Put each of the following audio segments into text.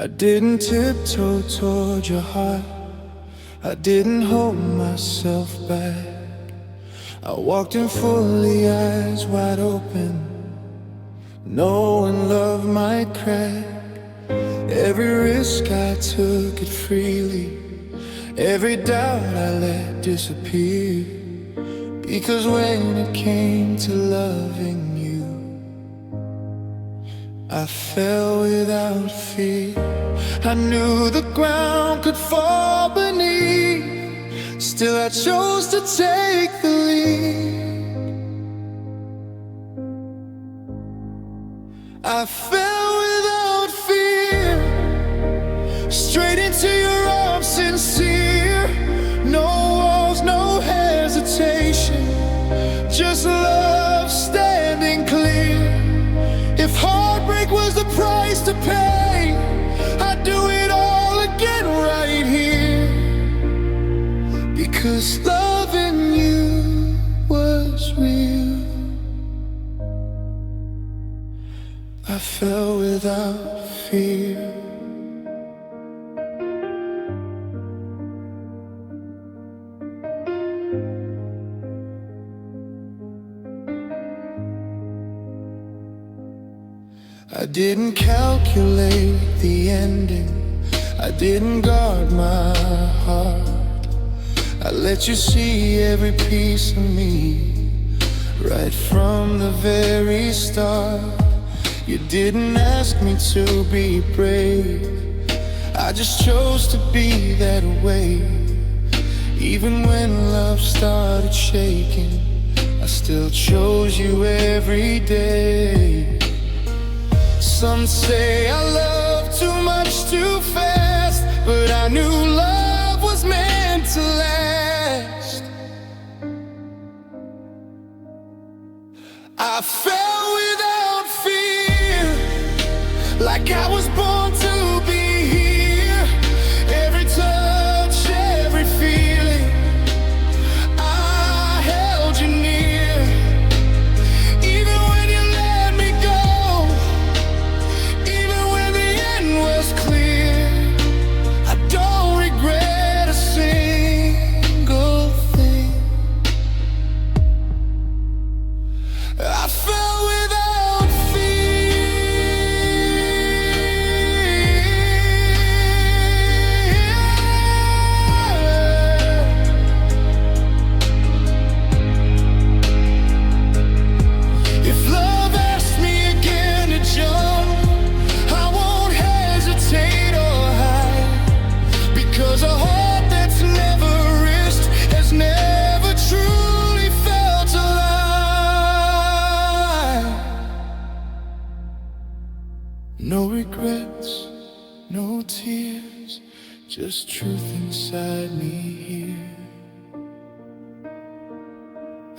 I didn't tiptoe toward your heart, I didn't hold myself back. I walked in fully, eyes wide open, knowing love might crack. Every risk I took it freely, every doubt I let disappear. Because when it came to loving you, I fell without fear. I knew the ground could fall beneath, still I chose to take the lead. I fell without fear, straight into your arms sincere. No walls, no hesitation, just love standing clear. If heartbreak was the price to pay, I'd do it all again right here. Because loving you was real. I fell without fear. I didn't calculate the ending, I didn't guard my heart. I let you see every piece of me, right from the very start. You didn't ask me to be brave, I just chose to be that way. Even when love started shaking, I still chose you every day. Some say I love too much too fast, but I knew love was meant to last. I fell without fear, like I was born to be here. Every touch, every feeling, I held you near. Even when you let me go, even when the end was clear, I don't regret a single thing. I fell without If love asked me again to jump, I won't hesitate or hide. Because a heart that's never risked has never truly felt alive. No regrets, no tears, just truth inside me here.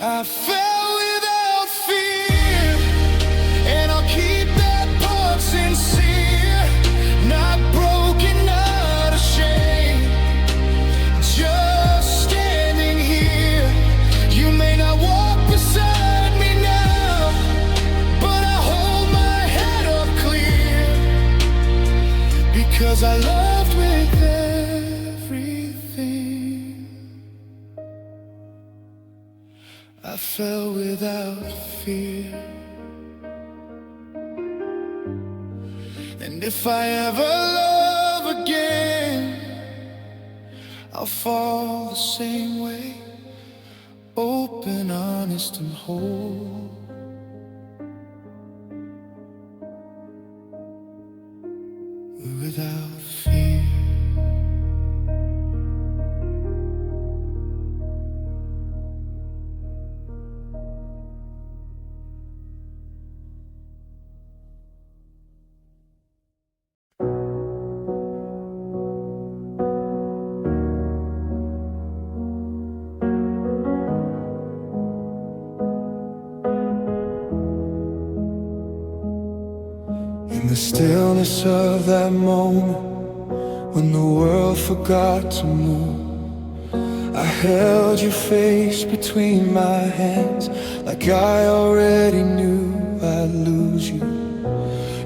I fell without fear, and I'll keep that part sincere. Not broken, not ashamed, just standing here. You may not walk beside me now, but I hold my head up clear. Because I loved with everything. I fell without fear. And if I ever love again, I'll fall the same way, open, honest, and whole. Without fear. In the stillness of that moment, when the world forgot to move, I held your face between my hands, like I already knew I'd lose you.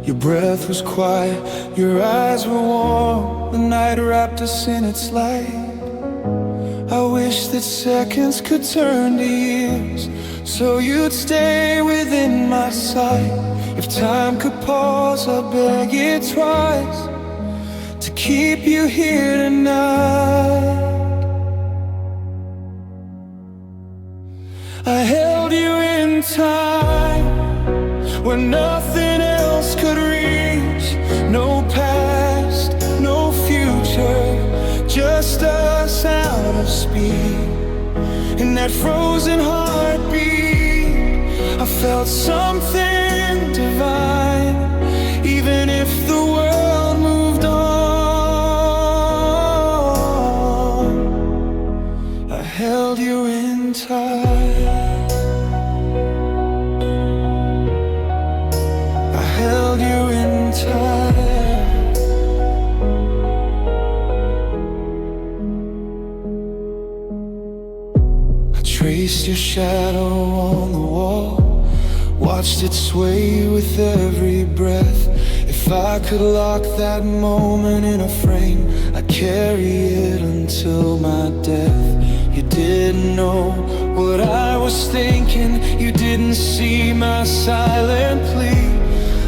Your breath was quiet, your eyes were warm. The night wrapped us in its light. I wish that seconds could turn to years, so you'd stay within my sight. If time could pause, I'd beg it twice to keep you here tonight. I held you in time when nothing else could reach. No past, no future, just us out of speed. In that frozen heartbeat, I felt something divine. Even if the world moved on, I held you in time. I held you in time. I traced your shadow on the wall, watched it sway with every breath. If I could lock that moment in a frame, I'd carry it until my death. You didn't know what I was thinking, you didn't see my silent plea.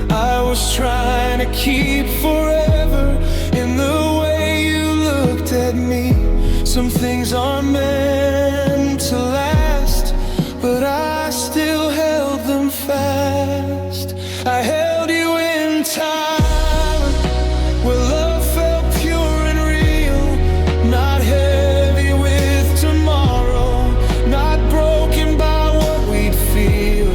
I was trying to keep forever in the way you looked at me. Some things aren't meant to last, but I still held them fast. I held you in time, where love felt pure and real, not heavy with tomorrow, not broken by what we'd feel.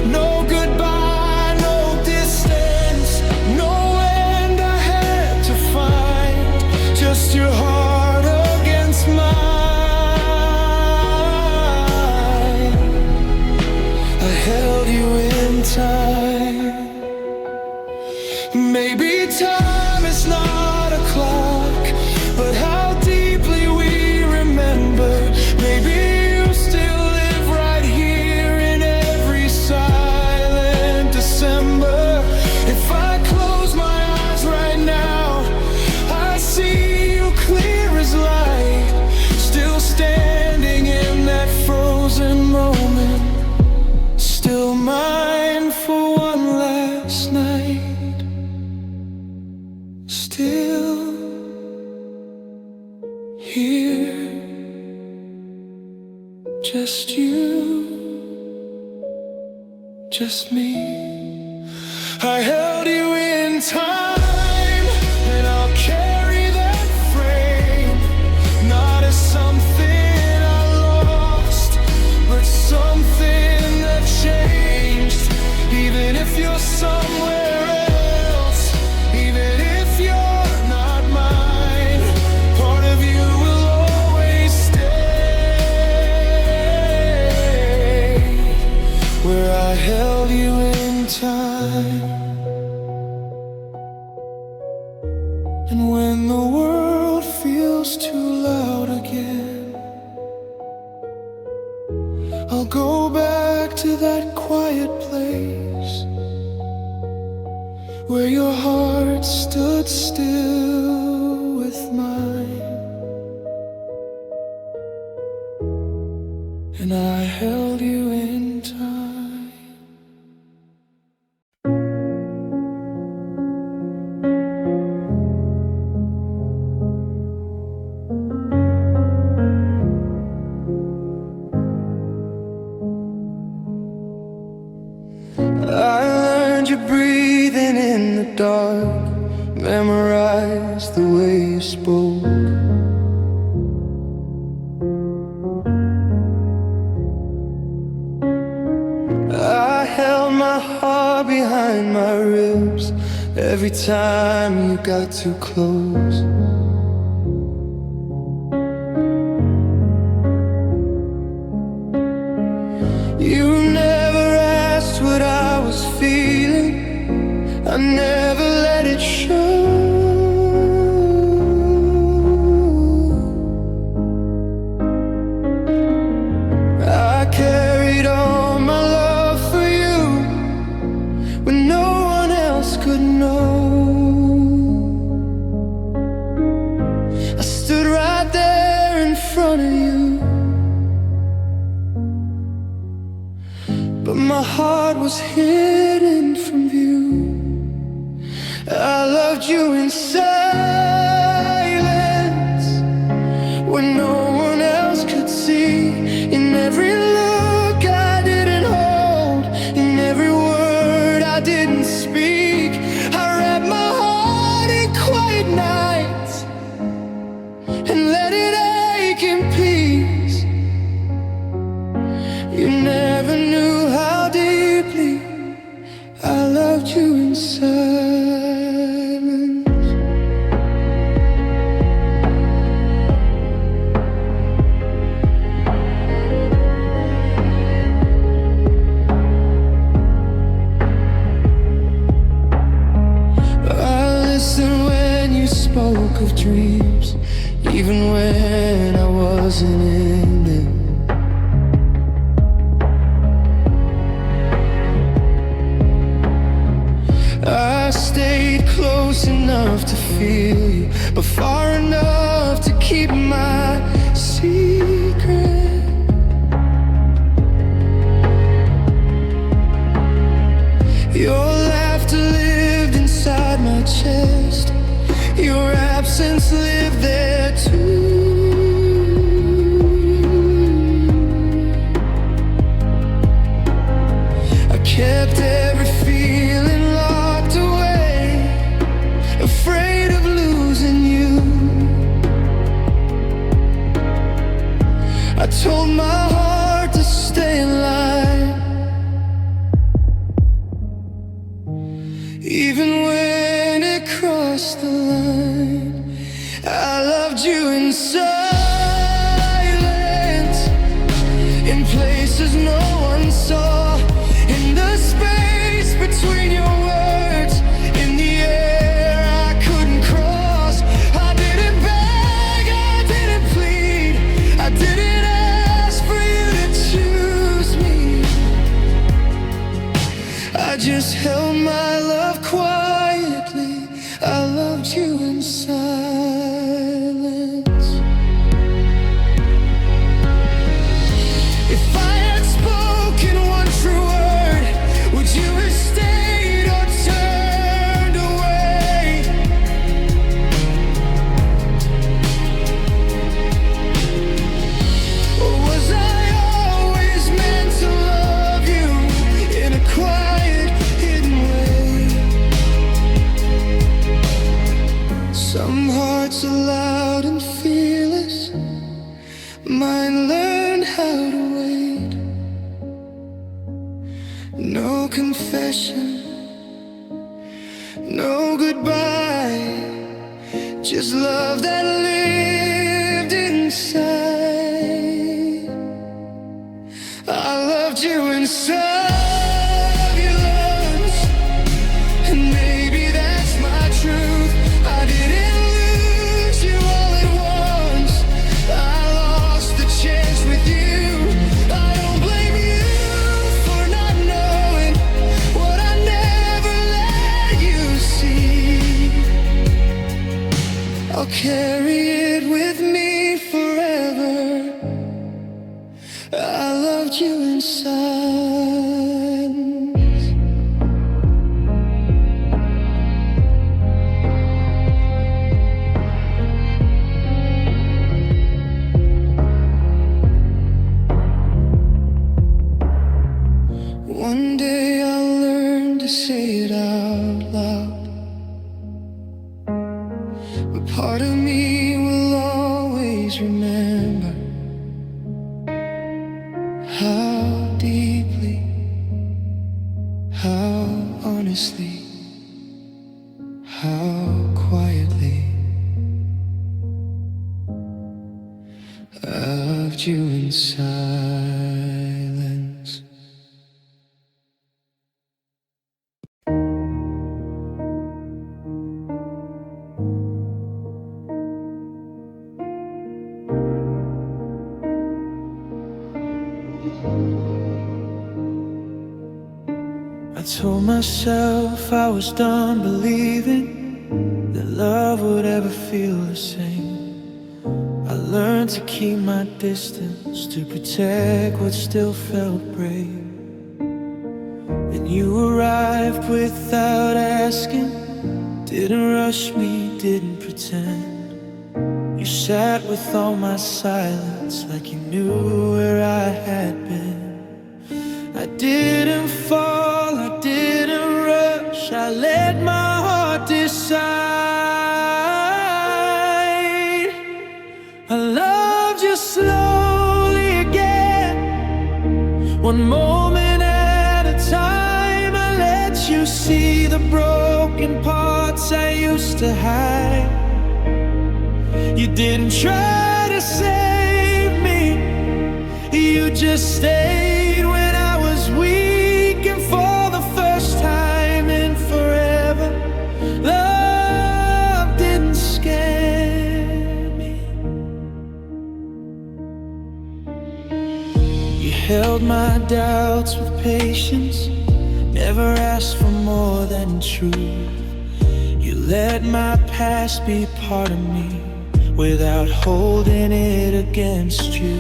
No goodbye, no distance, no end I had to find, just your heart against mine. I held you in time. Maybe time is not a clock, but how deeply we remember. Maybe you still live right here in every silent December. If I close my eyes right now, I see you clear as light, still standing in that frozen moment, still mine for one last night, still here, just you, just me. I held you in time, and I'll carry that frame, not as something I lost, but something that changed. Even if you're somewhere else, even if you're not mine, part of you will always stay where I held you in time. And when the world feels too loud again, I'll go back to that quiet place where your heart stood still with mine, and I held you in time. I learned you breathing in the dark, memorized the way you spoke. I held my heart behind my ribs every time you got too close. You never asked what I was feeling, I never let it show. I carried all my love for you when no one else could front of you, but my heart was hidden from view. I loved you in silence when no one else could see. In every look I didn't hold, in every word I didn't speak, I wrapped my heart in quiet nights and let it ache in peace. You never knew how deeply I loved you in silence. I listened when you spoke of dreams, even when I wasn't in them. I stayed close enough to feel you, but far enough to keep my secret. Your laughter lived inside my chest, your absence lived there too. I kept every feeling locked away, afraid of losing you. I told my heart to stay in line, even when it crossed the line. I loved you in silence, in places no one saw, in the space between your words, in the air I couldn't cross. I didn't beg, I didn't plead, I didn't ask for you to choose me. I just held my love quietly. I loved you in silence. If I had spoken one true word, would you have stayed or turned away? Or was I always meant to love you in a quiet, hidden way? Some hearts are loud and fearless, mine learned how to wait. No confession, no goodbye, just love that lived inside. I loved you in silence, and maybe that's my truth. I didn't lose you all at once, I lost the chance with you. I don't blame you for not knowing what I never let you see. I'll carry it with me forever. I loved you in silence. One day I'll learn to say it out loud, but part of me will always remember how deeply, how honestly, how quietly I loved you in silence. I told myself I was done believing that love would ever feel the same. I learned to keep my distance, to protect what still felt brave. And you arrived without asking, didn't rush me, didn't pretend. You sat with all my silence like you knew where I had been. I didn't fall, I didn't rush, I let my heart decide. I loved you slowly again, one moment at a time. I let you see the broken parts I used to hide. You didn't try to save me, you just stayed when I was weak. And for the first time in forever, love didn't scare me. You held my doubts with patience, never asked for more than truth. You let my past be part of me without holding it against you.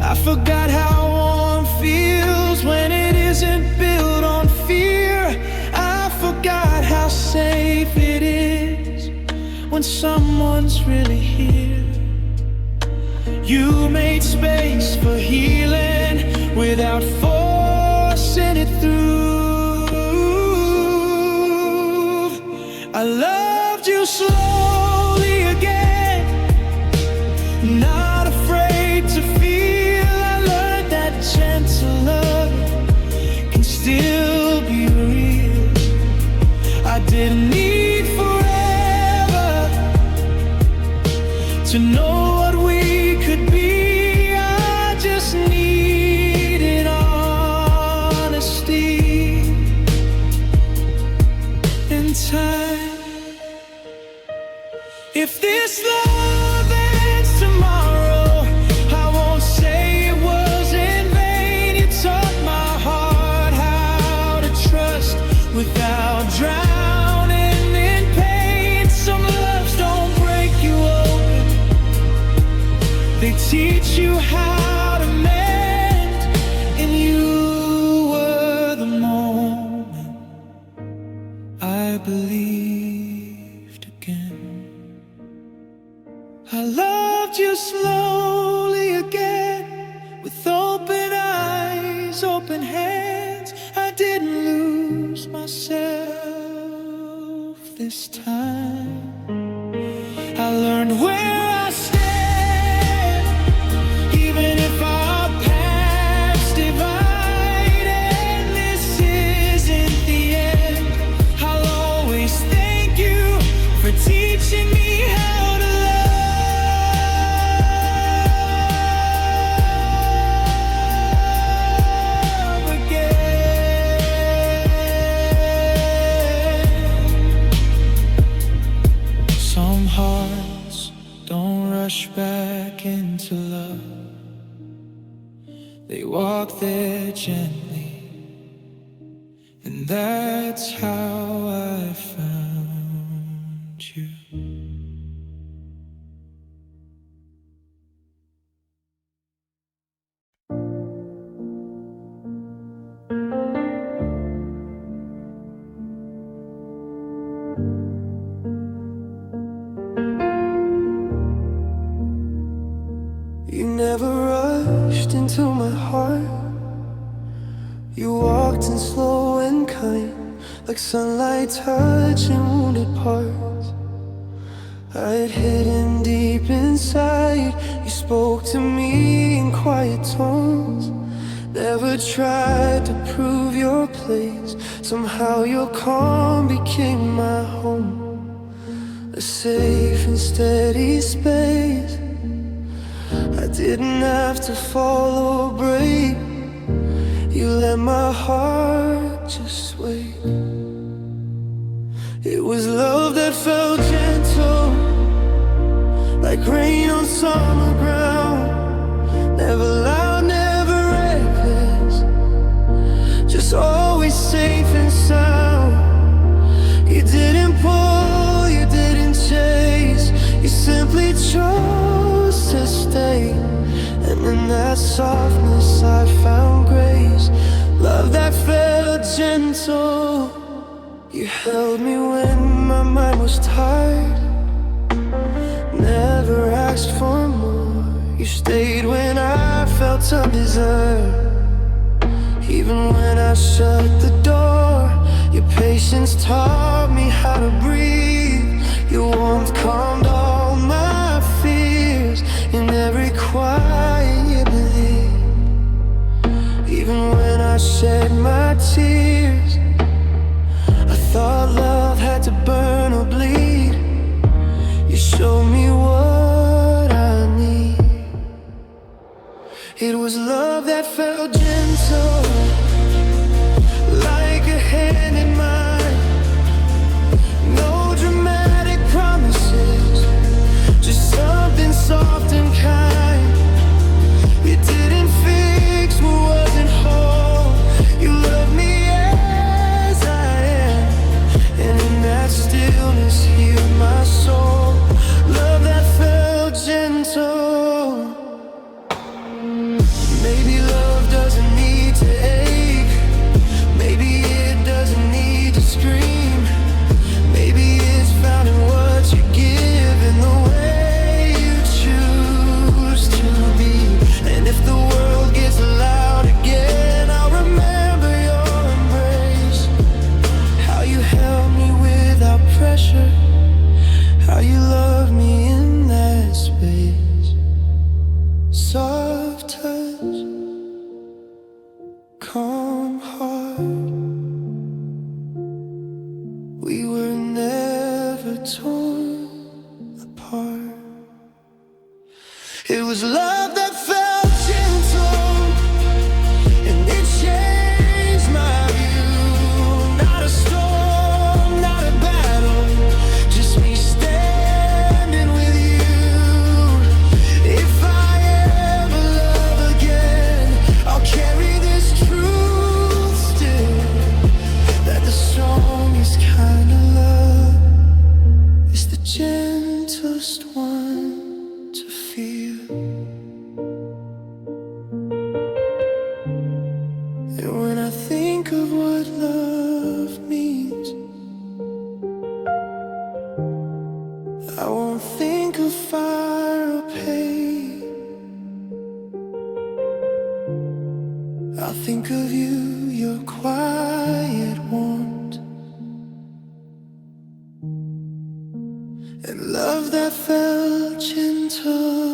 I forgot how warm feels when it isn't built on fear. I forgot how safe it is when someone's really here. You made space for healing without forcing it through. I loved you slowly again, not afraid to feel. I learned that gentle love can still be real. I didn't need forever to know what we could be. I just needed honesty and time. If this love ends tomorrow, I won't say it was in vain. You taught my heart how to trust without drowning in pain. Some loves don't break you open, they teach you how to mend. And you were the moment I believed again. I loved you slowly again, with open eyes, open hands. I didn't lose myself this time. I learned where I stand, even if our paths divide. And this isn't the end. I'll always thank you for teaching me how to back into love. They walk there gently, and that's how I found you. You never rushed into my heart. You walked in slow and kind, like sunlight touching wounded parts I had hidden deep inside. You spoke to me in quiet tones, never tried to prove your place. Somehow your calm became my home, a safe and steady space. I didn't have to fall or break. You let my heart just wait. It was love that felt gentle, like rain on summer ground. Never loud, never reckless, just always safe and sound. You didn't pull, you didn't chase, you simply chose to held me when my mind was tired, never asked for more. You stayed when I felt undeserved, even when I shut the door. Your patience taught me how to breathe. Your warmth calmed all my fears. In every quiet you believed, even when I shed my tears. I thought love had to burn or bleed. You showed me what I need. It was love that felt gentle, like a hand in mine. No dramatic promises, just something soft and kind. You didn't fix what wasn't whole. You loved me as I am, and in that stillness healed my soul. Love that felt gentle. Maybe love doesn't need to ache. Maybe it doesn't need to scream. Maybe it's found in what you give, in the way you choose to be. And if the world gets loud again, I'll remember your embrace. How you held me without pressure, how you loved me in that space. Soft touch, calm heart. We were never torn apart. It was love that felt gentle, and it changed my view. Not a storm, not a battle, just me standing with you. If I ever love again, I'll carry this truth still, that the strongest kind of love is the gentlest one to feel. And when I think of what love means, I won't think of fire or pain. I'll think of you, your quiet warmth, and love that felt gentle.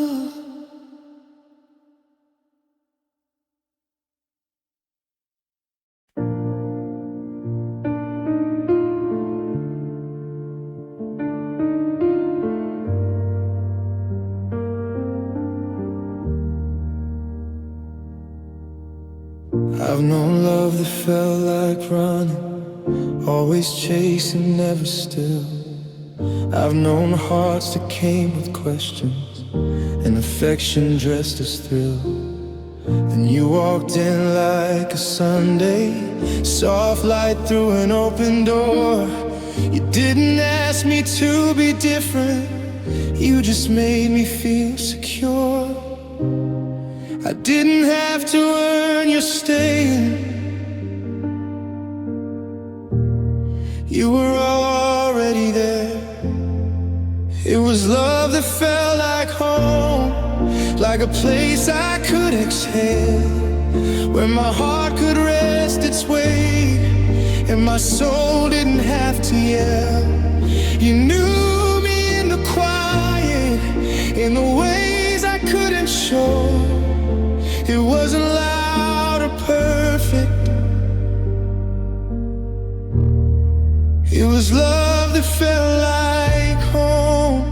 I've known love that felt like running, always chasing, never still. I've known hearts that came with questions, and affection dressed as thrill. Then you walked in like a Sunday, soft light through an open door. You didn't ask me to be different, you just made me feel secure. I didn't have to earn your staying, you were already there. It was love that felt like home, like a place I could exhale, where my heart could rest its weight, and my soul didn't have to yell. You knew me in the quiet, in the ways I couldn't show. It wasn't loud or perfect, it was love that felt like home.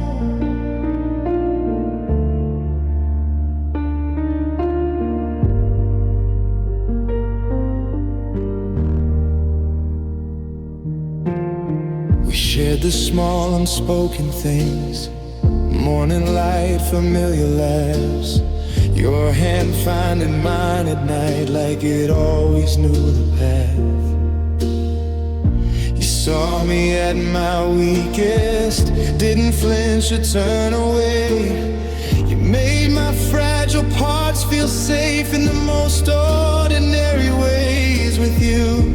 We shared the small unspoken things, morning light, familiar laughs, your hand finding mine at night like it always knew the path. You saw me at my weakest, didn't flinch or turn away. You made my fragile parts feel safe in the most ordinary ways. With you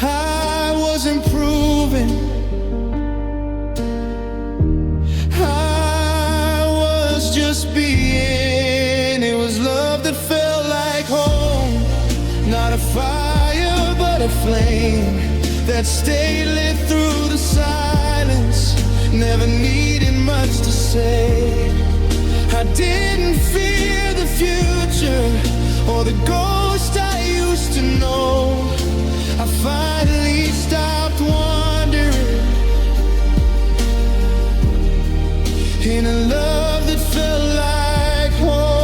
I flame that stayed lit through the silence. Never needed much to say. I didn't fear the future or the ghost I used to know. I finally stopped wondering in a love that felt like home.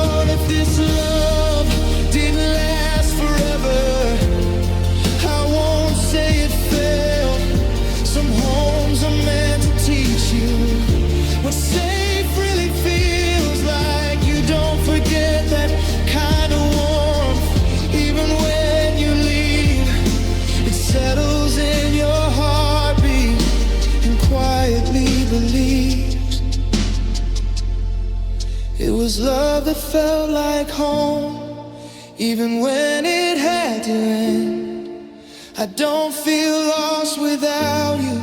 Oh, if this love didn't last forever, I won't say it failed. Some homes are meant to teach you what safe really feels like. You don't forget that kind of warmth, even when you leave. It settles in your heartbeat and quietly believes it was love that felt like home, even when it had to end. I don't feel lost without you.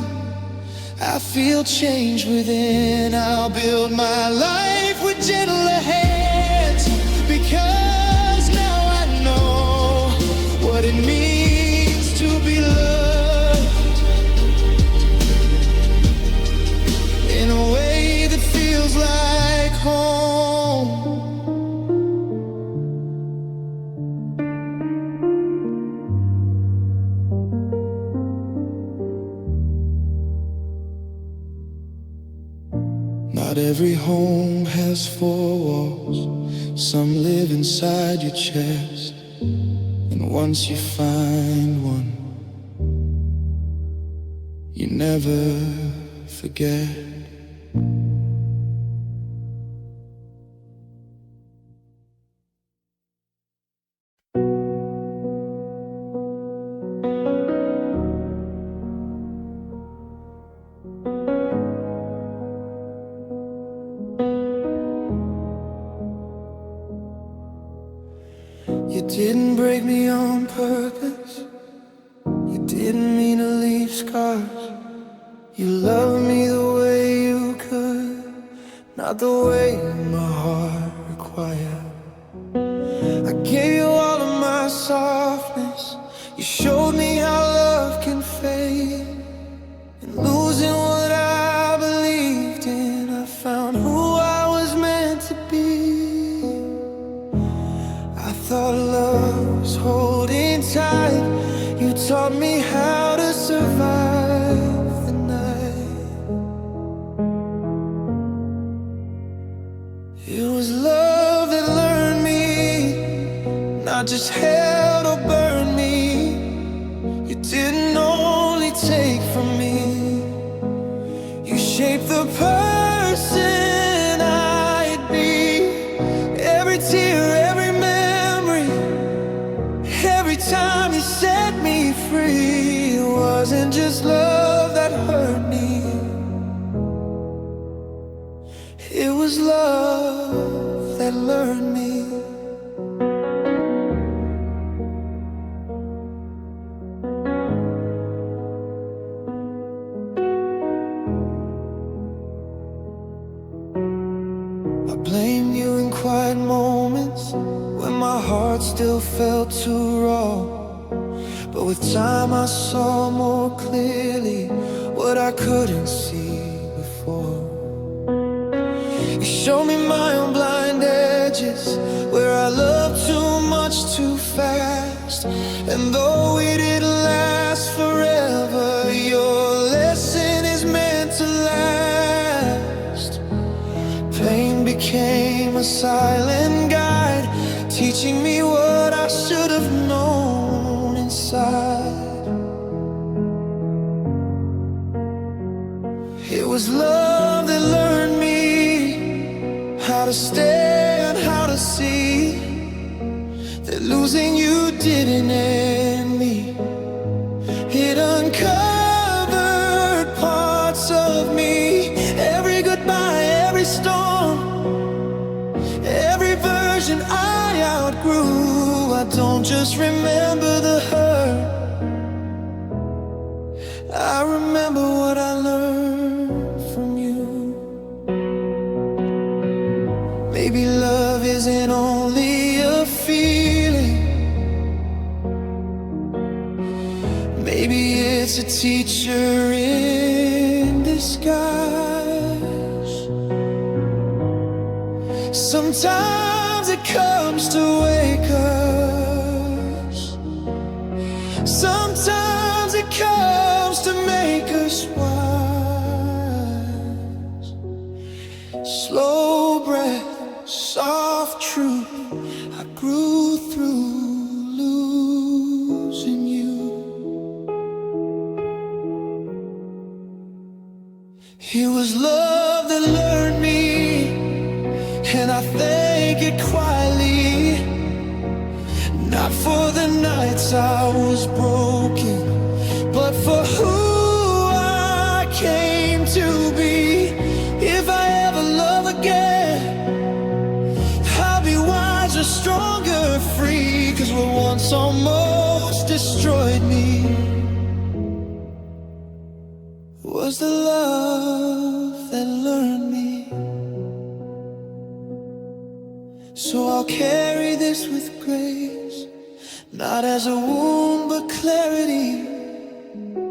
I feel change within. I'll build my life with gentler hands, because now I know what it means to be loved in a way that feels like home. Not every home has four walls. Some live inside your chest. And once you find one, you never forget. You didn't break me on purpose. You didn't mean to leave scars. You loved me the way you could, not the way my heart required. I gave you all of my softness. You showed me how love can fade. And losing what I believed in, I found who I was meant to be. I thought love was holding tight. You taught me how to survive the night. It was love that learned me, not just held or burned me. You didn't only take from me, you shaped the person I'd be. Every tear, every memory, every time you set me free. It wasn't just love that hurt me, it was love that learned me. I blame you in quiet moments when my heart still felt too raw. But with time I saw more clearly what I couldn't see before. You showed me my own blind edges, where I loved too much too fast. And though we didn't last forever, your lesson is meant to last. Pain became a silent guide, teaching me what I should have known inside. It was love that learned me how to stay and how to see that losing you didn't end me. It uncovered parts of me. Every goodbye, every storm, every version I outgrew. I don't just remember the hurt, I remember what I learned. isn't only a feeling. Maybe it's a teacher in disguise. Sometimes it comes to wake us. Sometimes it comes to make us wise. Slow breath, soft truth, I grew through losing you. It was love that learned me, and I thank it quietly. Not for the nights I was broken, but for who I came to be. If I ever love again, I'll be wiser, stronger, free. 'Cause what once almost destroyed me was the love that learned me. So I'll carry this with grace, not as a wound but clarity.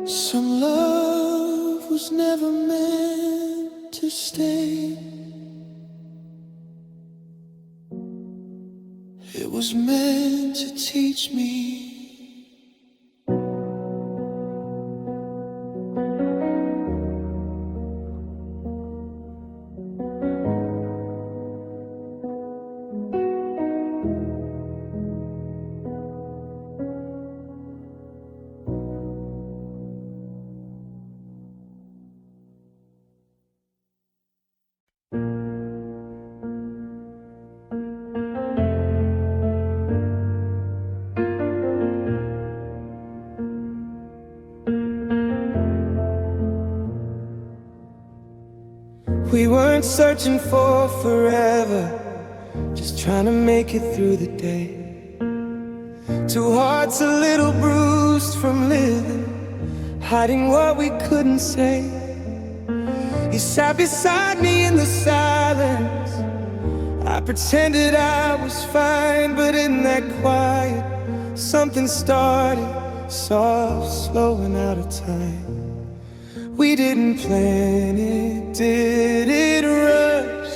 Some love was never meant to stay. It was meant to teach me. We weren't searching for forever, just trying to make it through the day. Two hearts a little bruised from living, hiding what we couldn't say. You sat beside me in the silence. I pretended I was fine, but in that quiet, something started, soft, slow and out of time. We didn't plan it, did it rush?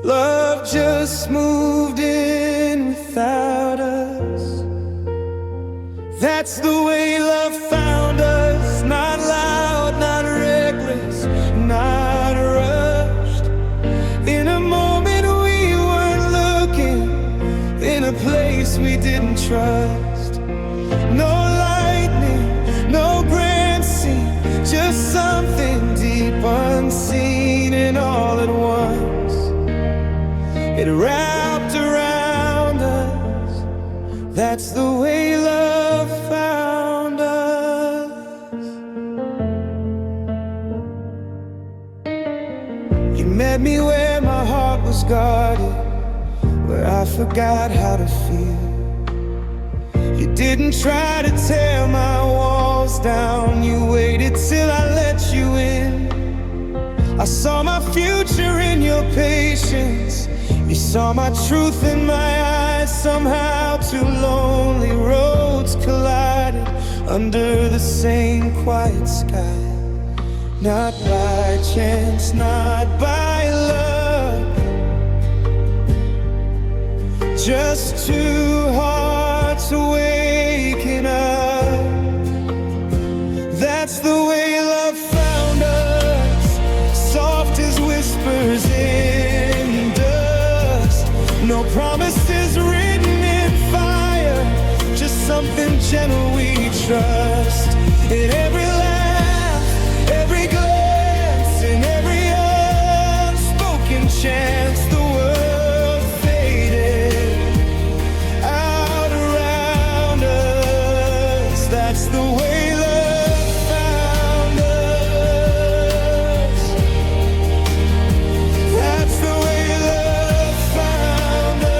Love just moved in without us. That's the way love found us. Not loud, not reckless, not rushed. In a moment we weren't looking, in a place we didn't trust. No lightning, no grand scene, just something deep unseen, and all at once it wrapped around us. That's the way love found us. You met me where my heart was guarded, where I forgot how to feel. You didn't try to tear my walls down, you waited till I let you in. I saw my future in your patience, you saw my truth in my eyes. Somehow two lonely roads collided under the same quiet sky. Not by chance, not by luck, just two hearts waking up. That's the way love found us, soft as whispers in dust. No promises written in fire, just something gentle we trust. In every laugh, every glance, in every unspoken chance, the world faded out around us. That's the way love found us. That's the way love found us.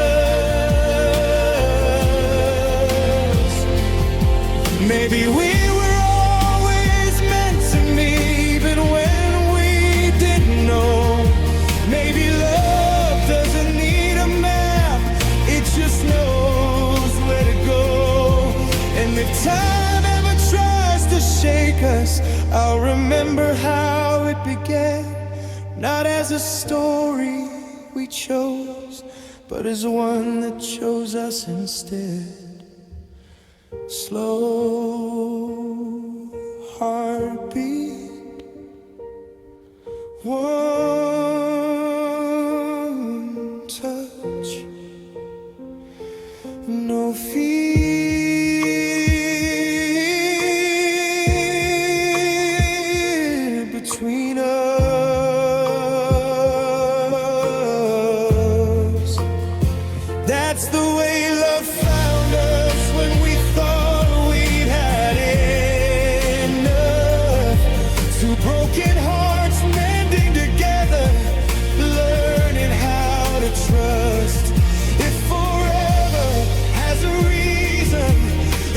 Maybe we were always time ever tries to shake us, I'll remember how it began. Not as a story we chose, but as one that chose us instead. Slow heartbeat, one touch, no fear between us. That's the way love found us when we thought we'd had enough. Two broken hearts mending together, learning how to trust. If forever has a reason,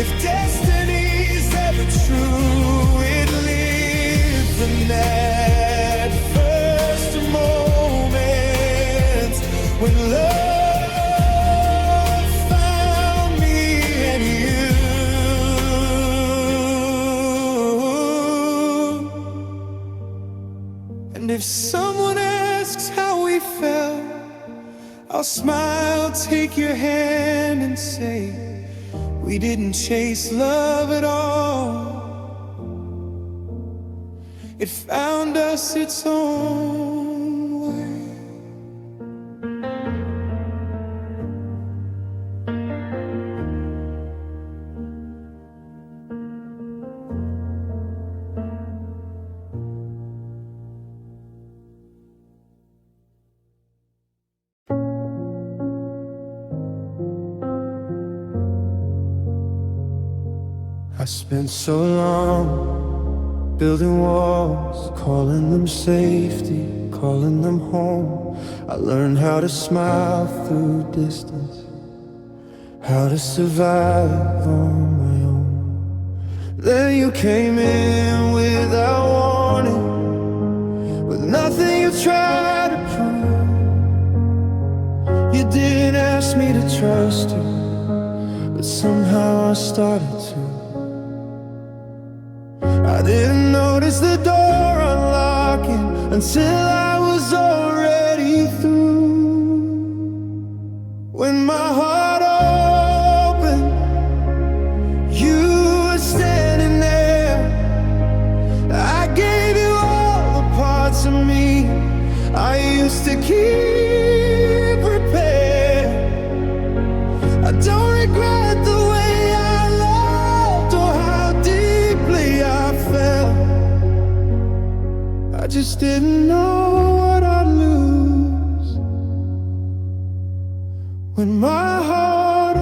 if destiny's ever true, it lives in that first moment when love if someone asks how we felt, I'll smile, take your hand and say, we didn't chase love at all. It found us its own way. I spent so long building walls, calling them safety, calling them home. I learned how to smile through distance, how to survive on my own. Then you came in without warning, with nothing you tried to prove. You didn't ask me to trust you, but somehow I started to. I didn't notice the door unlocking until I was already through. When my heart opened, you were standing there. I gave you all the parts of me I used to keep prepared. I don't regret the way I loved or how deeply I felt. I just didn't know what I'd lose when my heart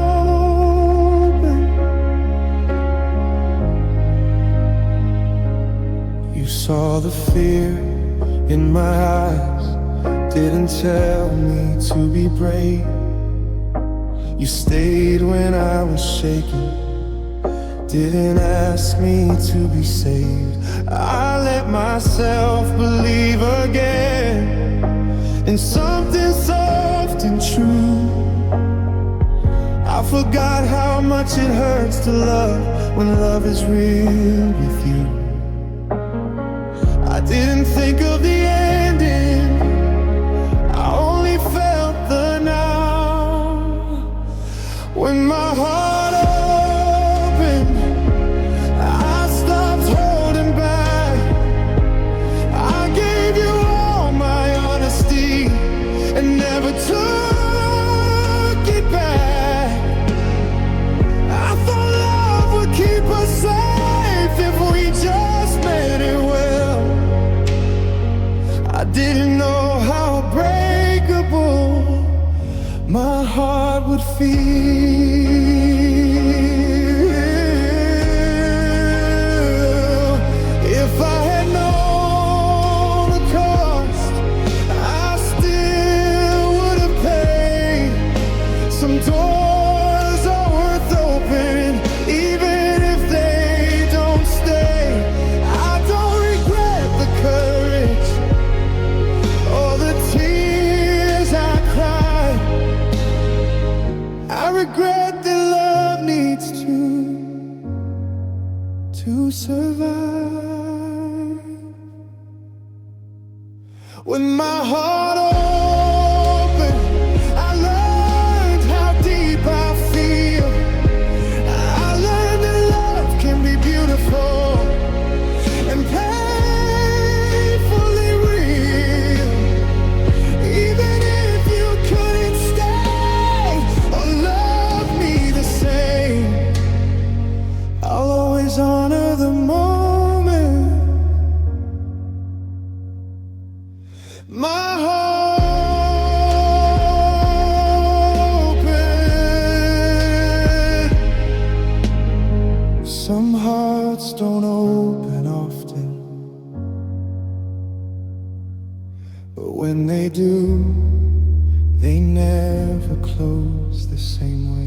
opened. You saw the fear in my eyes, didn't tell me to be brave. You stayed when I was shaking, didn't ask me to be saved. I let myself believe again in something soft and true. I forgot how much it hurts to love when love is real with you. I didn't think of the ending, I only felt the now. When my heart opened, I stopped holding back. I gave you all my honesty and never took it back. I thought love would keep us safe if we just made it well. I didn't know how breakable my heart would feel if I had known the cost. I still would have paid. Some doors are worth opening, even if they don't stay. I don't regret the courage or the tears I cried. I regret the survive. With my heart open, I learned how deep I feel. I learned that love can be beautiful and painfully real. Even if you couldn't stay or love me the same, I'll always honor the moment. My heart open. Some hearts don't open often, but when they do, they never close the same way.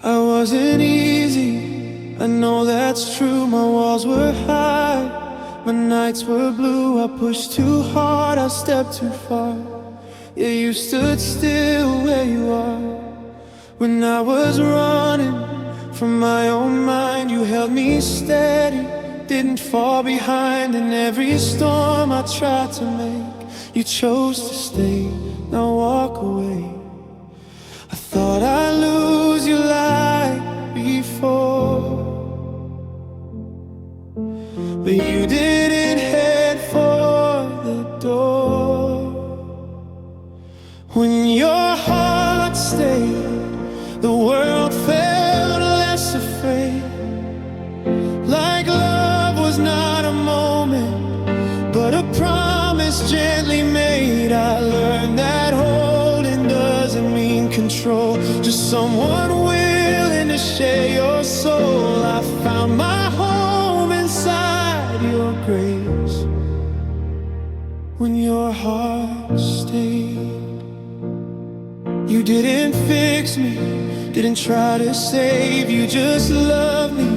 I wasn't easy, I know that's true. My walls were high, my nights were blue. I pushed too hard, I stepped too far. Yeah, you stood still where you are. When I was running from my own mind, you held me steady, didn't fall behind. In every storm I tried to make, you chose to stay, now walk away. I thought I'd lose you like before, but you didn't head for the door. When your heart stayed, the world felt less afraid. Like love was not a moment, but a promise gently made. I learned that holding doesn't mean control, just someone willing to share your soul. I found my home inside your grace. When your heart stayed, you didn't fix me, didn't try to save, you just loved me.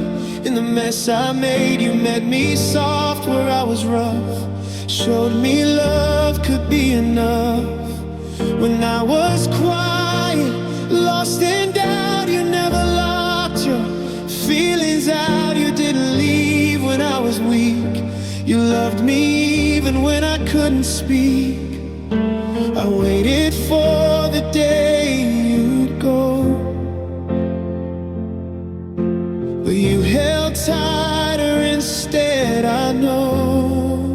In the mess I made, you met me soft where I was rough, showed me love could be enough. When I was quiet, lost in doubt, you never locked your feelings out. You didn't leave when I was weak, you loved me even when I couldn't speak. I waited for the day you'd go, but you held tighter instead, I know.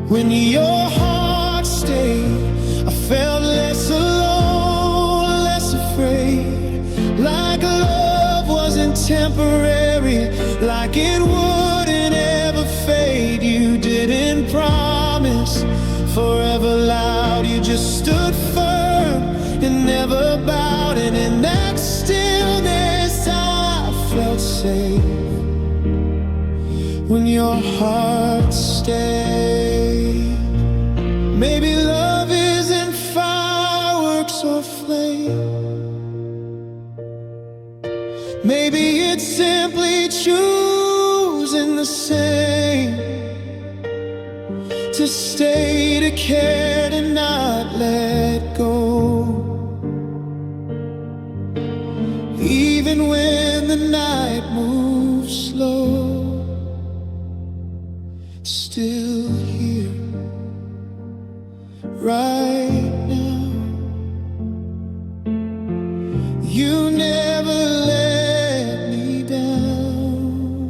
When your heart stayed, I felt less alone, less afraid. Like love wasn't temporary, like it wouldn't ever fade. You didn't promise forever loud, you just stood firm and never bowed. And in that stillness I felt safe. When your heart stayed, maybe love isn't fireworks or flame, maybe it's simply choosing the same, to stay, to care, to not let go. Even when the night moves slow, still here, right now. You never let me down.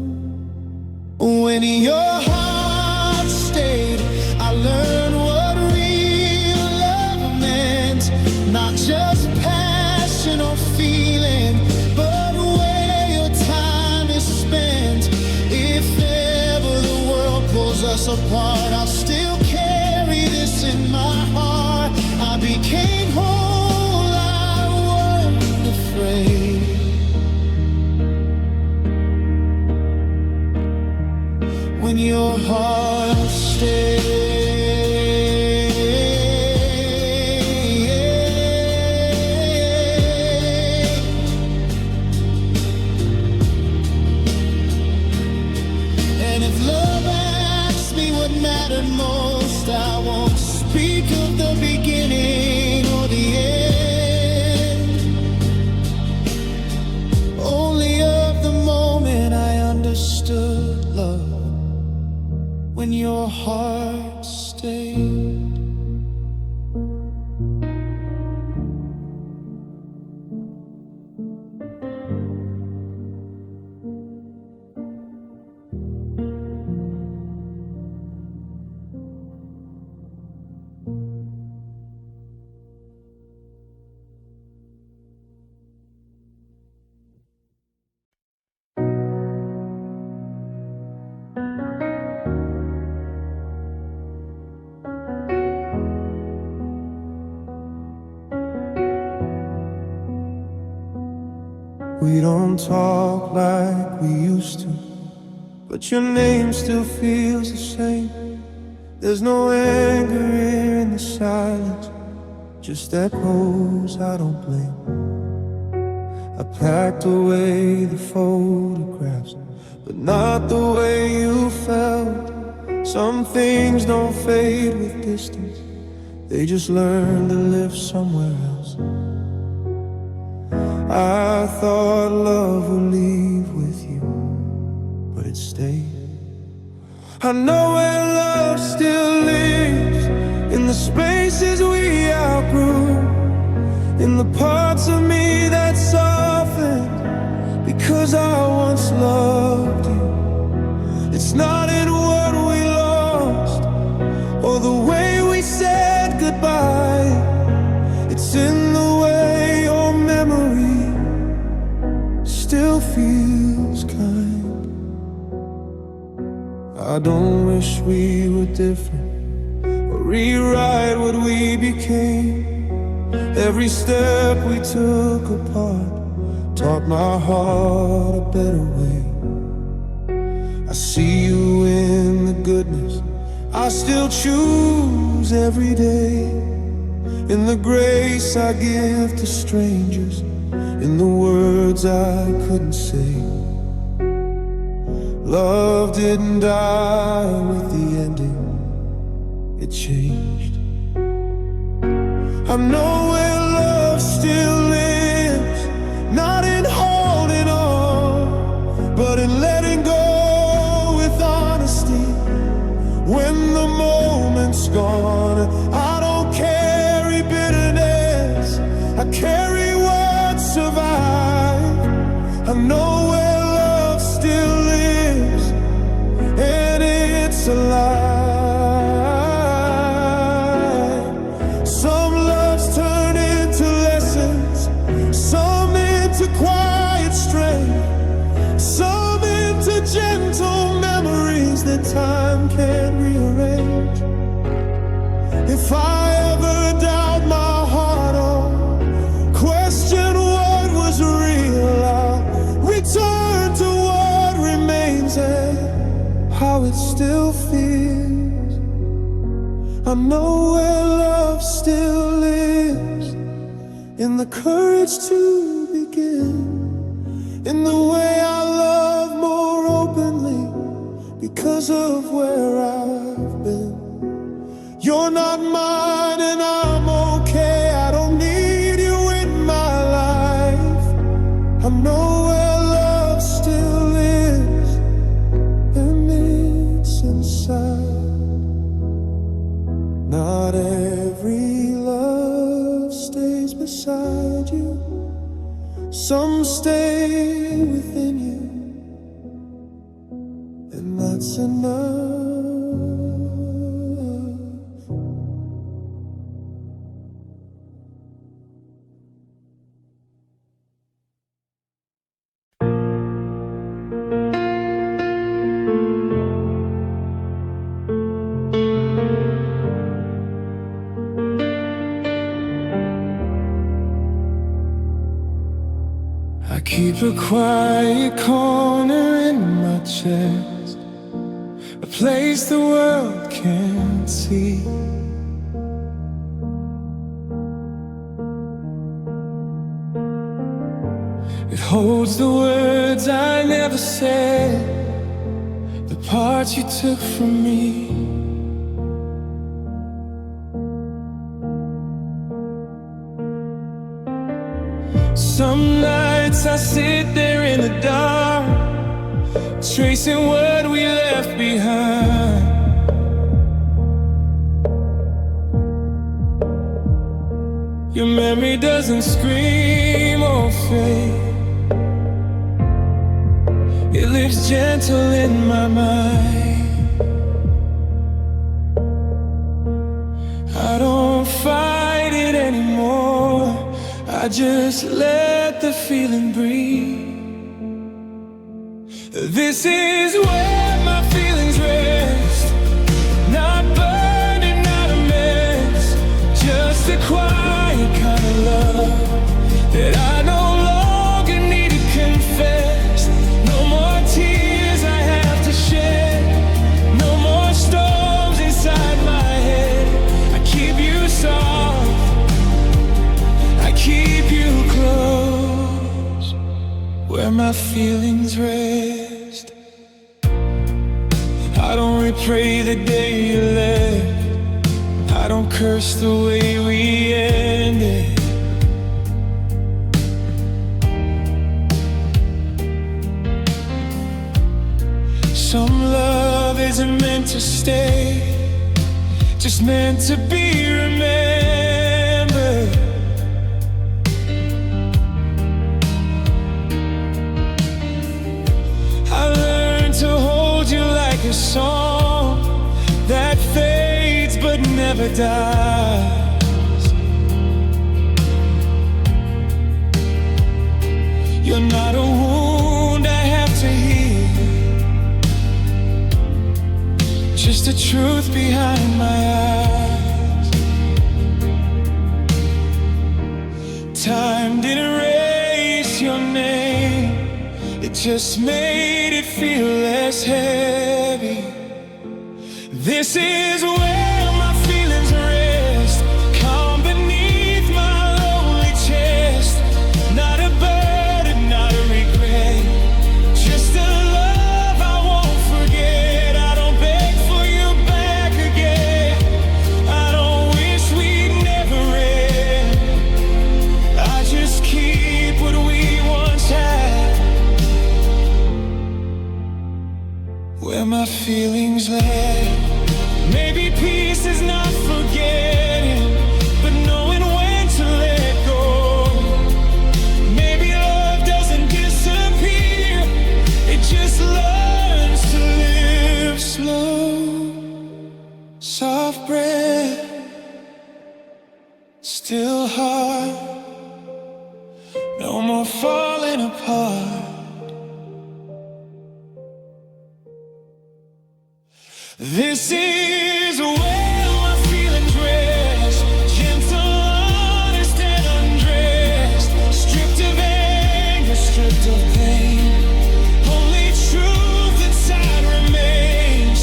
When your heart stayed, I learned what real love meant. Not just passion or feeling, but where your time is spent. If ever the world pulls us apart, I'll still carry this in my heart. I became whole, I wasn't afraid. When your heart We don't talk like we used to, but your name still feels the same. There's no anger in the silence, just echoes I don't blame. I packed away the photographs, but not the way you felt. Some things don't fade with distance, they just learn to live somewhere else. I thought love would leave with you, but it stayed. I know where love still lives, in the spaces we outgrew, in the parts of me that softened because I once loved you. It's not in what we lost or the way we said goodbye, it's in the way your memory still feels kind. I don't wish we were different or rewrite what we became. Every step we took apart taught my heart a better way. I see you in the goodness I still choose every day, in the grace I give to strangers, in the words I couldn't say. Love didn't die with the ending, it changed. I know where love still lives, not in holding on, but in letting go with honesty. When the moment's gone, I don't carry bitterness, I carry what survived. I know where love still lives, and it's alive. Some loves turn into lessons, some into quiet strength, some into gentle memories that time can't rearrange. If I ever doubt my heart or question what was real, I'll return to what remains and how it still feels. I know where love still lives, in the courage to begin, in the way I love more openly because of where I've been. You're not mine and I'm okay, I don't need you in my life. I know where love still lives, and it's inside. Not every love stays beside you, some stay within you, and that's enough. I keep a quiet corner in my chest, a place the world can't see. It holds the words I never said, the parts you took from me. Some nights I sit there in the dark, tracing what we left behind. Your memory doesn't scream or fade, it lives gentle in my mind. I don't fight it anymore, I just let the feeling breathe. This is where my feelings rest, not burning, not a mess, just a quiet kind of love that I no longer need to my feelings rest. I don't replay the day you left. I don't curse the way we ended. Some love isn't meant to stay, just meant to be remembered. I learned to hold you like a song that fades but never dies. You're not a wound I have to heal, just the truth behind my eyes. Time didn't erase your name, it just made it feel less heavy. This is where my feelings rest, calm beneath my lonely chest. Not a burden, not a regret, just a love I won't forget. I don't beg for you back again, I don't wish we'd never end. I just keep what we once had, where my feelings lay. Maybe peace is not forgetting, but knowing when to let go. Maybe love doesn't disappear, it just learns to live slow. Soft breath, still heart, no more falling apart. This is where my feelings rest, gentle, honest and undressed, stripped of anger, stripped of pain. Only truth inside remains.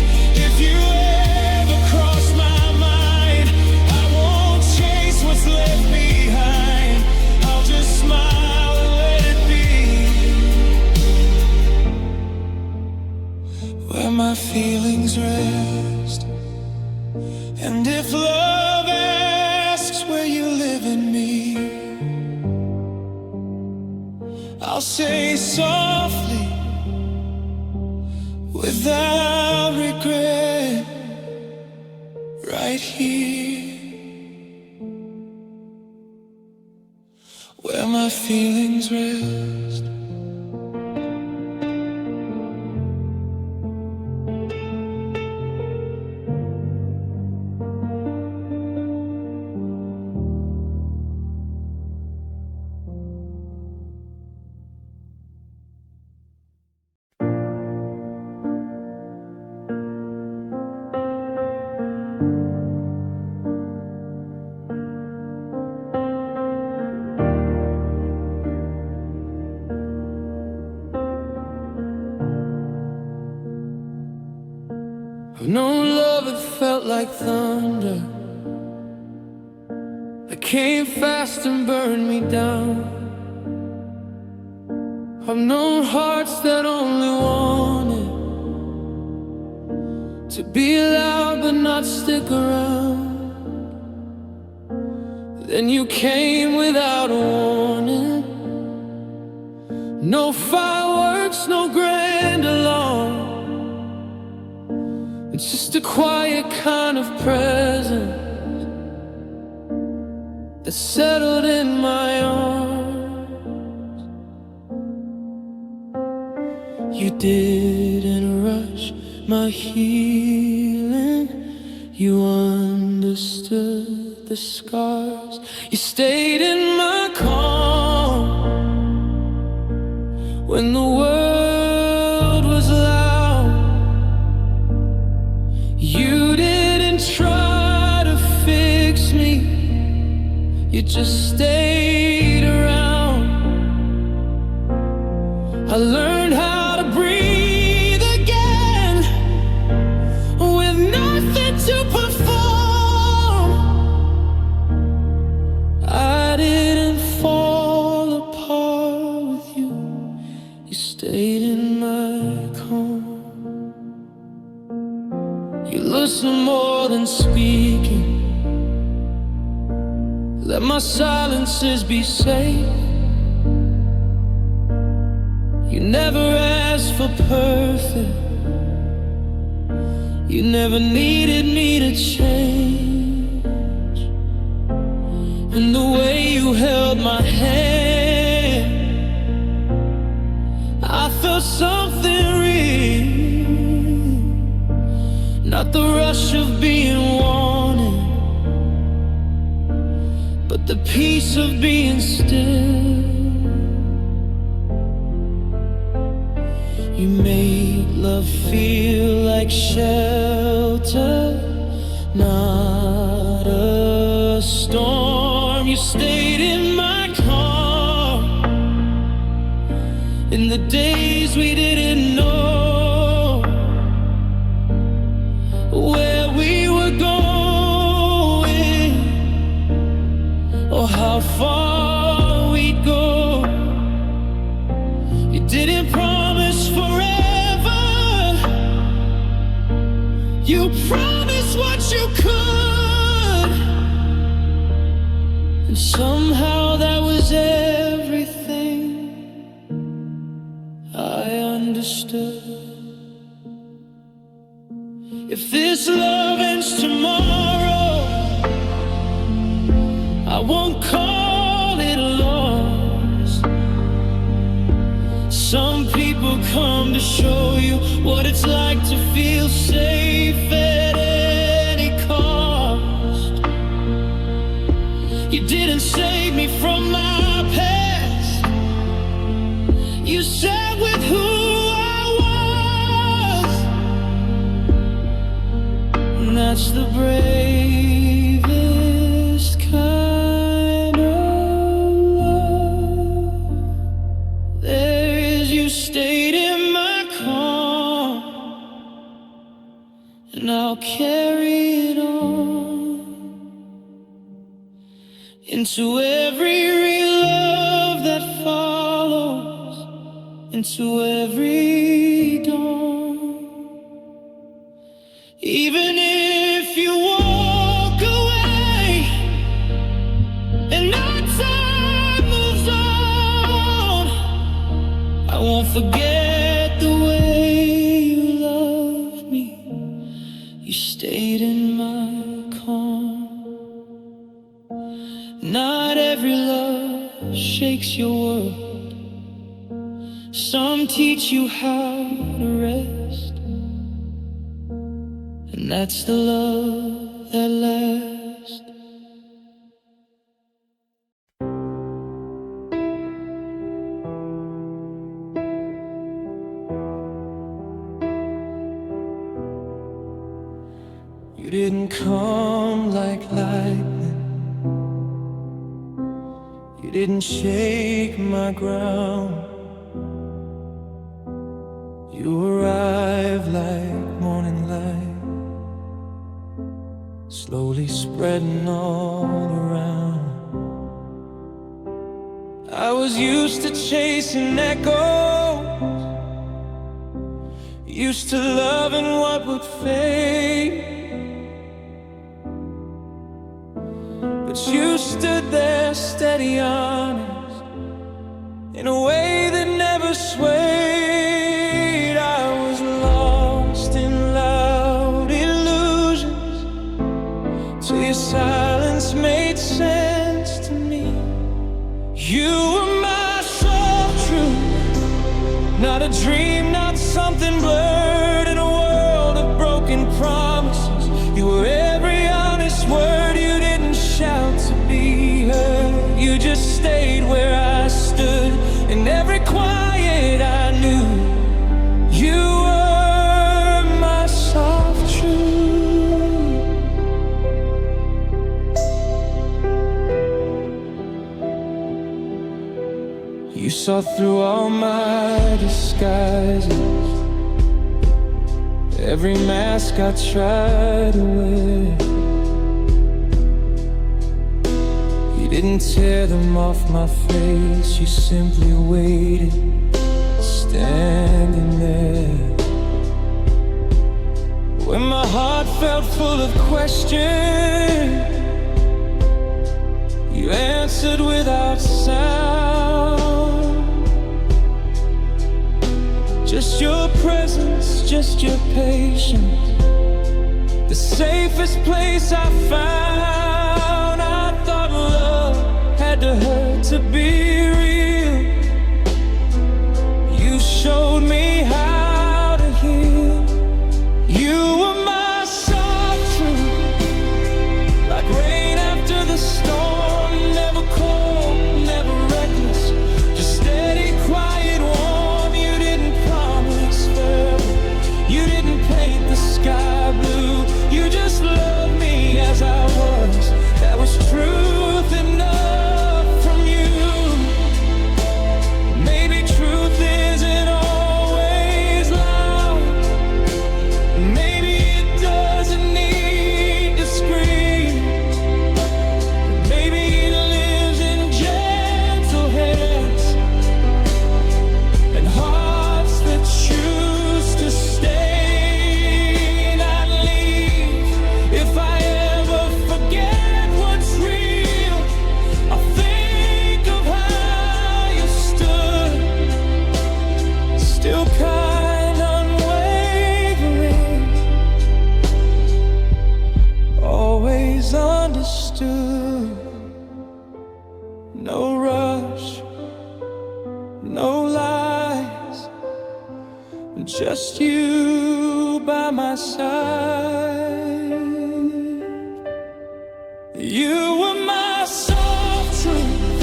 If you ever cross my mind, I won't chase what's left behind. I'll just smile and let it be. Where my feelings rest. And if love asks where you live in me, I'll say softly, without regret, right here, where my feelings rest. I've known love that felt like thunder, that came fast and burned me down. I've known hearts that only wanted to be loud but not stick around. Then you came without a warning, no fireworks, no grand alarm. It's just a quiet kind of presence that settled in my arms. You didn't rush my healing, you understood the scars. You stayed in my calm when the world was loud. You didn't try to fix me, you just stayed around. I learned how to breathe again with nothing to perform. I didn't fall apart with you, listen more than speaking. Let my silences be safe. You never asked for perfect. You never needed me to change. And the way you held my hand, I felt something real. Not the rush of being wanted, but the peace of being still. You made love feel like shelter, not a storm. You stayed in my car in the days we didn't know where we were going or how far we'd go. You didn't promise forever. You promised what you could, and somehow that was everything I understood. If this love ends tomorrow, I won't call it a loss. Some people come to show you what it's like to feel safe at any cost. You didn't save me from my past. You sat with who I was, and that's the bravest kind of love there is. You stayed in my car, and I'll carry it on into every real love that follows, into every dawn. Even if you walk away and our time moves on, I won't forget the way you loved me. You stayed in my calm. Not every love shakes your world. Some teach you how to rest, and that's the love that lasts. You didn't come like lightning. You didn't shake my ground. You arrived like morning light, slowly spreading all around. I was used to chasing echoes, used to loving what would fade, but you stood there steady, honest, in a way that never swayed. I was lost in loud illusions till your silence made sense to me. You were my soul truth, not a dream, not something blurred in a world of broken promises. You were every honest word. You didn't shout to be heard. You just stayed where I stood. In every quiet I knew you were my soft truth. You saw through all my disguises, every mask I tried to wear. You didn't tear them off my face. You simply waited, standing there. When my heart heartfelt, full of questions. You answered without sound. Just your presence, just your patience. The safest place I found. I thought love had to hurt to be real. You showed me how to heal. You were my soft truth, like rain after the storm. Never cold, never reckless, just steady, quiet, warm. You didn't promise forever, you didn't paint the sky blue. You just loved me as I was. That was truth enough from you. Maybe truth isn't always loud. Maybe it doesn't need to scream. Maybe it lives in gentle hands and hearts that choose to stay, not leave. If I ever forget what's real, I'll think of how you stood, still kind, unwavering, always understood. No rush, no lies, just you by my side. You were my soft truth,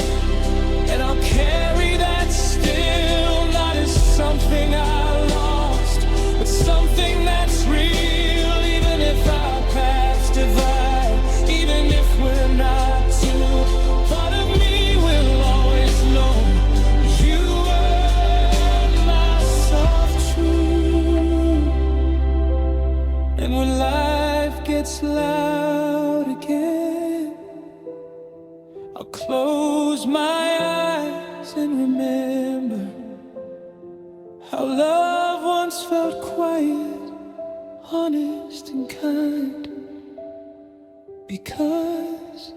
and I'll carry that still, not as something I lost, but something that's real. Even if our paths divide, even if we're not two, part of me will always know you were my soft truth. And when life gets loud again, I'll close my eyes and remember how love once felt quiet, honest and kind, because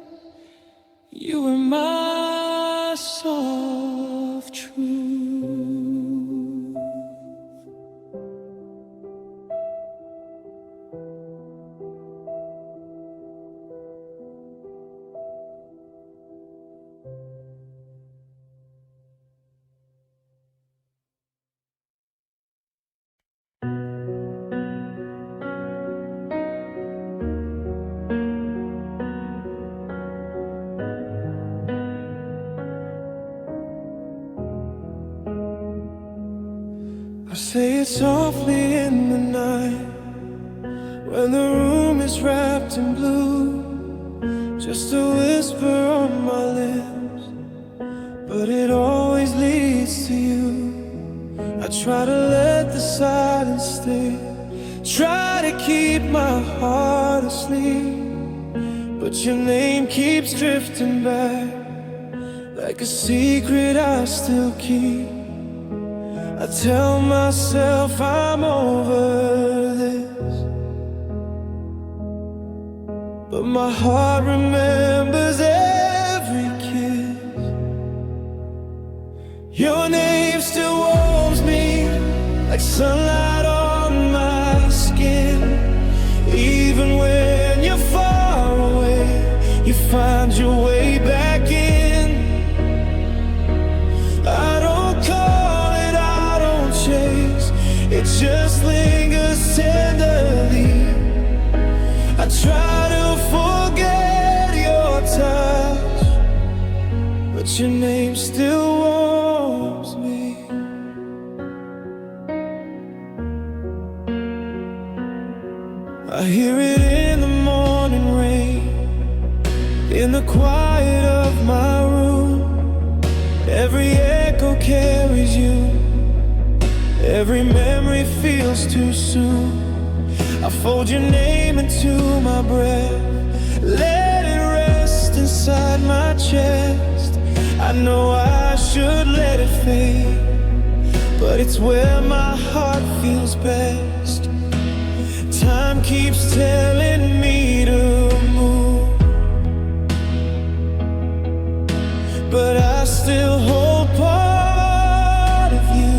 you were my soft truth. I say it softly in the night, when the room is wrapped in blue, just a whisper on my lips, but it always leads to you. I try to let the silence stay, try to keep my heart asleep, but your name keeps drifting back, like a secret I still keep. I tell myself I'm over this, but my heart remembers every kiss. Your name still warms me like sunlight on my skin. Even when you're far away, you find your way back in. I don't call it, I don't chase, it just lingers tenderly. I try to forget your touch, but your name still warms me. I hear it in the morning rain, in the quiet of my room. Every echo carries you, every memory feels too soon. I fold your name into my breath, let it rest inside my chest. I know I should let it fade, but it's where my heart feels best. Time time keeps telling me to move, but I still hold part of you.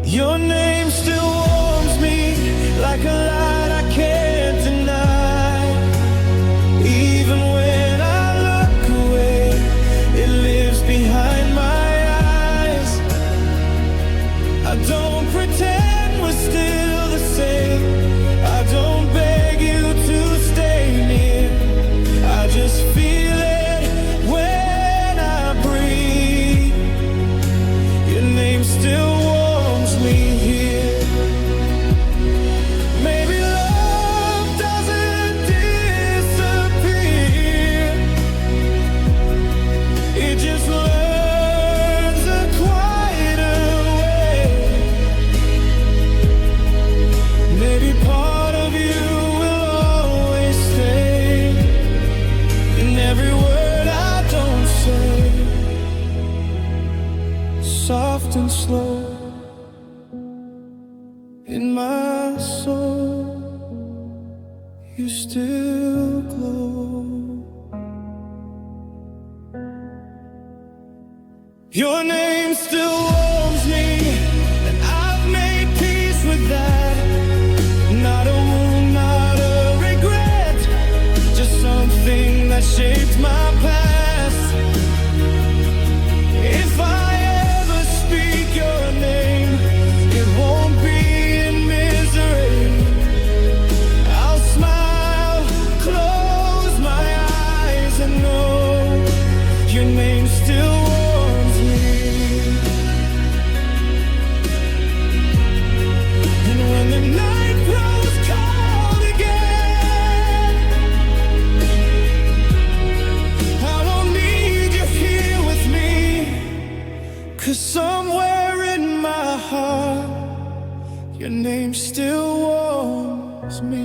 Your name still warms me like a light I can't deny. Even when I look away, it lives behind my eyes. I don't pretend we're still the same. I don't beg you to stay near. I just feel it when I breathe. Your name still warms me here. Maybe love doesn't disappear, it just learns a quieter way. Maybe part of you will always stay in every word I don't say. Soft and slow in my soul, you still glow. Your name still warms me, and I've made peace with that. Not a wound, not a regret, just something that shaped my past. If I ever speak your name, it won't be in misery. I'll smile, close my eyes, and know your name still warms me. And when the night grows cold again, I don't need you here with me, 'cause somewhere in my heart, your name still warms me.